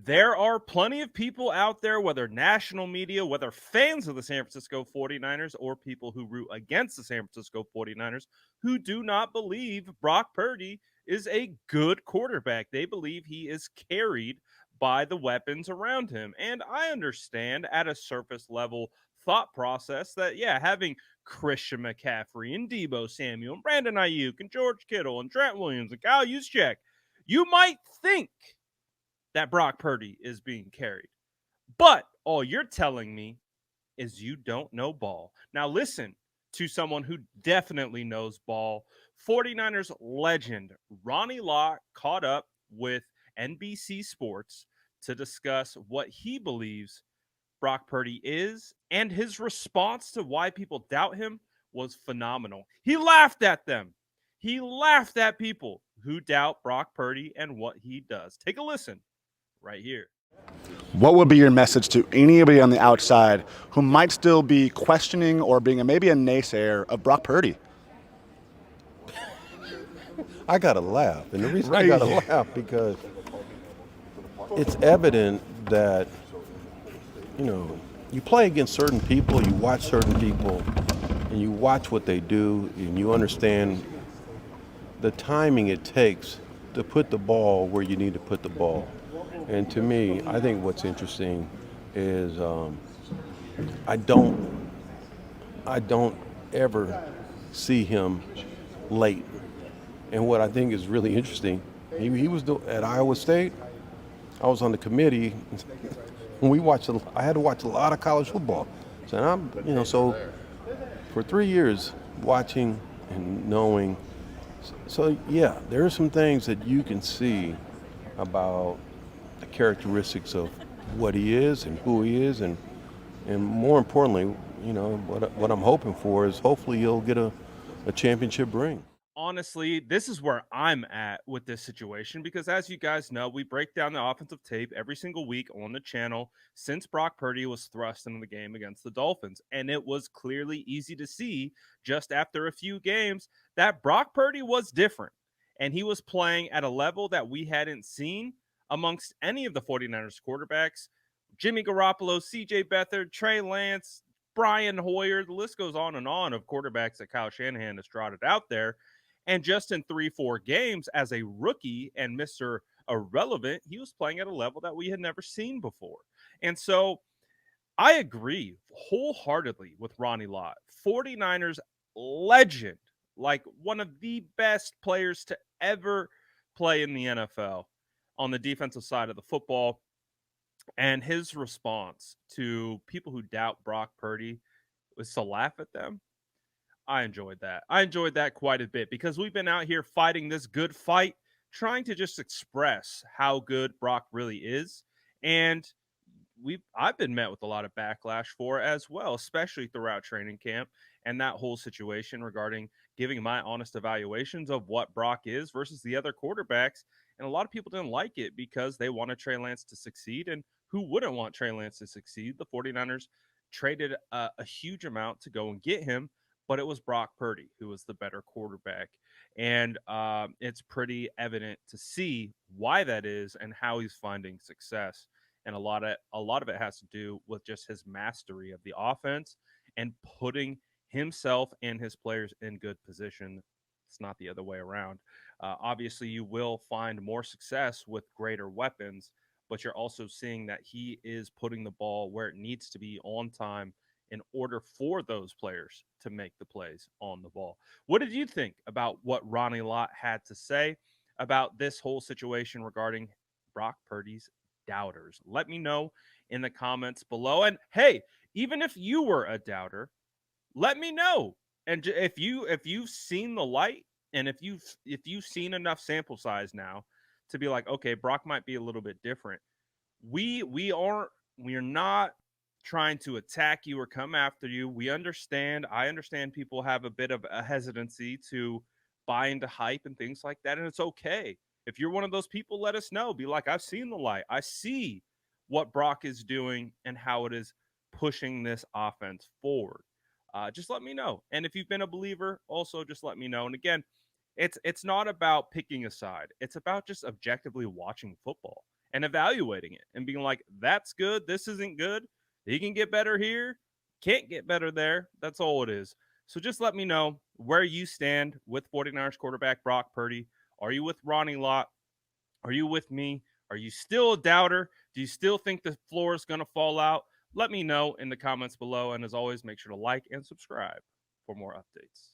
there are plenty of people out there, whether national media, whether fans of the San Francisco 49ers, or people who root against the San Francisco 49ers, who do not believe Brock Purdy is a good quarterback. They believe he is carried by the weapons around him. And I understand at a surface level thought process that, yeah, having Christian McCaffrey and Debo Samuel and Brandon Ayuk and George Kittle and Trent Williams and Kyle Juszczyk, you might think that Brock Purdy is being carried. But all you're telling me is you don't know ball. Now, listen to someone who definitely knows ball. 49ers legend Ronnie Lott caught up with NBC Sports to discuss what he believes Brock Purdy is, and his response to why people doubt him was phenomenal. He laughed at them. He laughed at people who doubt Brock Purdy and what he does. Take a listen right here. What would be your message to anybody on the outside who might still be questioning or being maybe a naysayer of Brock Purdy? I gotta laugh, and the reason I gotta laugh because it's evident that you play against certain people, you watch certain people, and you watch what they do, and you understand the timing it takes to put the ball where you need to put the ball. And to me, I think what's interesting is I don't ever see him late. And what I think is really interesting, he was at Iowa State. I was on the committee. I had to watch a lot of college football. So for 3 years watching and knowing. So yeah, there are some things that you can see about the characteristics of what he is and who he is, and more importantly, what I'm hoping for is hopefully he'll get a championship ring. Honestly, this is where I'm at with this situation because, as you guys know, we break down the offensive tape every single week on the channel since Brock Purdy was thrust into the game against the Dolphins. And it was clearly easy to see just after a few games that Brock Purdy was different. And he was playing at a level that we hadn't seen amongst any of the 49ers quarterbacks. Jimmy Garoppolo, CJ Beathard, Trey Lance, Brian Hoyer, the list goes on and on of quarterbacks that Kyle Shanahan has trotted out there. And just in 3-4 games as a rookie and Mr. Irrelevant, he was playing at a level that we had never seen before. And so I agree wholeheartedly with Ronnie Lott. 49ers legend, like one of the best players to ever play in the NFL on the defensive side of the football. And his response to people who doubt Brock Purdy was to laugh at them. I enjoyed that. I enjoyed that quite a bit because we've been out here fighting this good fight, trying to just express how good Brock really is. And I've been met with a lot of backlash for it as well, especially throughout training camp and that whole situation regarding giving my honest evaluations of what Brock is versus the other quarterbacks. And a lot of people didn't like it because they wanted Trey Lance to succeed. And who wouldn't want Trey Lance to succeed? The 49ers traded a huge amount to go and get him, but it was Brock Purdy who was the better quarterback. And it's pretty evident to see why that is and how he's finding success. And a lot of it has to do with just his mastery of the offense and putting himself and his players in good position. It's not the other way around. Obviously, you will find more success with greater weapons, but you're also seeing that he is putting the ball where it needs to be on time in order for those players to make the plays on the ball. What did you think about what Ronnie Lott had to say about this whole situation regarding Brock Purdy's doubters? Let me know in the comments below. And hey, even if you were a doubter, let me know. And if you've seen the light and if you've seen enough sample size now to be like, okay, Brock might be a little bit different. We are not trying to attack you or come after you. I understand people have a bit of a hesitancy to buy into hype and things like that, and it's okay. If you're one of those people, let us know. Be like, I've seen the light. I see what Brock is doing and how it is pushing this offense forward. Just let me know. And if you've been a believer, also just let me know. And again, it's not about picking a side. It's about just objectively watching football and evaluating it and being like, that's good. This isn't good. He can get better here. Can't get better there. That's all it is. So just let me know where you stand with 49ers quarterback Brock Purdy. Are you with Ronnie Lott? Are you with me? Are you still a doubter? Do you still think the floor is going to fall out? Let me know in the comments below. And as always, make sure to like and subscribe for more updates.